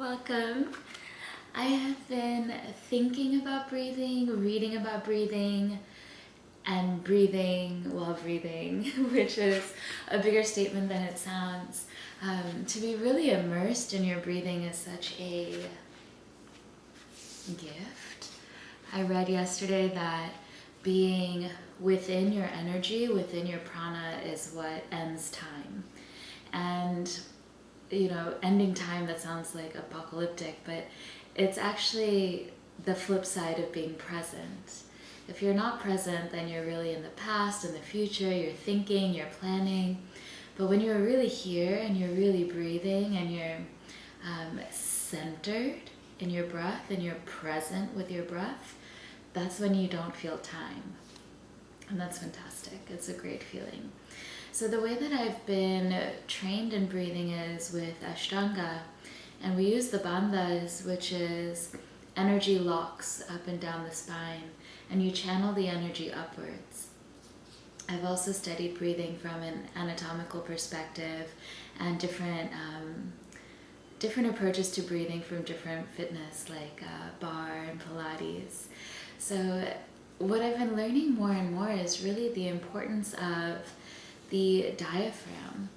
Welcome. I have been thinking about breathing, reading about breathing, and breathing while breathing, which is a bigger statement than it sounds. To be really immersed in your breathing is such a gift. I read yesterday that being within your energy, within your prana, is what ends time. And ending time, that sounds like apocalyptic, but it's actually the flip side of being present. If you're not present, then you're really in the past, in the future, you're thinking, you're planning. But when you're really here and you're really breathing and you're centered in your breath and you're present with your breath, that's when you don't feel time. And that's fantastic. It's a great feeling. So the way that I've been trained in breathing is with Ashtanga, and we use the bandhas, which is energy locks up and down the spine, and you channel the energy upwards. I've also studied breathing from an anatomical perspective and different approaches to breathing from different fitness, like barre and Pilates. So what I've been learning more and more is really the importance of the diaphragm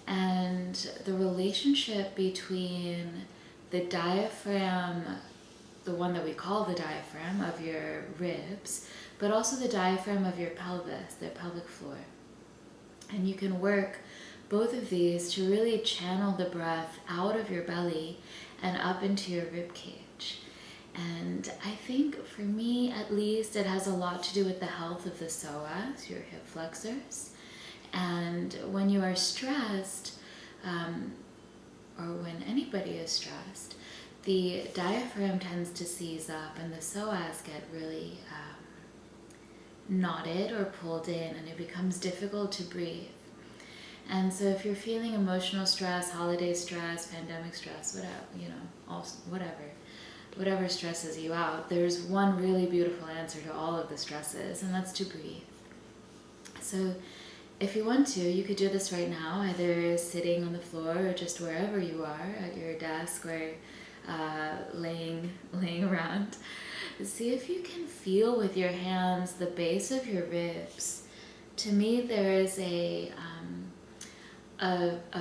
and the relationship between the diaphragm, the one that we call the diaphragm of your ribs, but also the diaphragm of your pelvis, the pelvic floor. And you can work both of these to really channel the breath out of your belly and up into your rib cage. And I think for me, at least, it has a lot to do with the health of the psoas, your hip flexors. And when you are stressed, or when anybody is stressed, the diaphragm tends to seize up and the psoas get really knotted or pulled in, and it becomes difficult to breathe. And so if you're feeling emotional stress, holiday stress, pandemic stress, whatever stresses you out, there's one really beautiful answer to all of the stresses, and that's to breathe. So if you want to, you could do this right now, either sitting on the floor or just wherever you are, at your desk or laying around. See if you can feel with your hands the base of your ribs. To me, there is a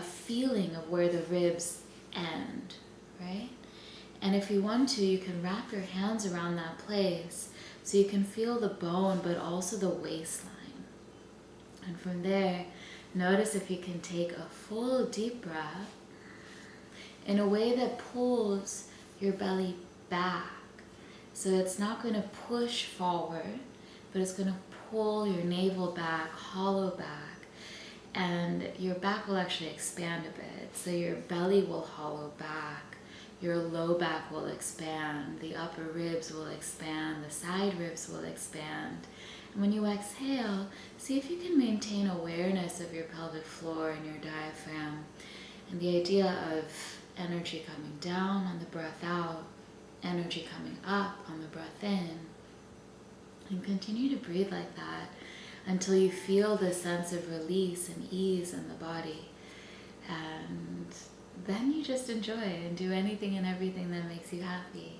feeling of where the ribs end, right? And if you want to, you can wrap your hands around that place so you can feel the bone, but also the waistline. And from there, notice if you can take a full deep breath in a way that pulls your belly back. So it's not going to push forward, but it's going to pull your navel back, hollow back, and your back will actually expand a bit. So your belly will hollow back, your low back will expand, the upper ribs will expand, the side ribs will expand. And when you exhale, see if you can maintain awareness of your pelvic floor and your diaphragm, and the idea of energy coming down on the breath out, energy coming up on the breath in. And continue to breathe like that until you feel this sense of release and ease in the body. And then you just enjoy and do anything and everything that makes you happy.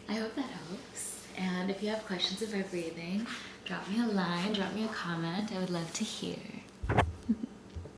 I hope that helps. And if you have questions about breathing, drop me a line, drop me a comment. I would love to hear.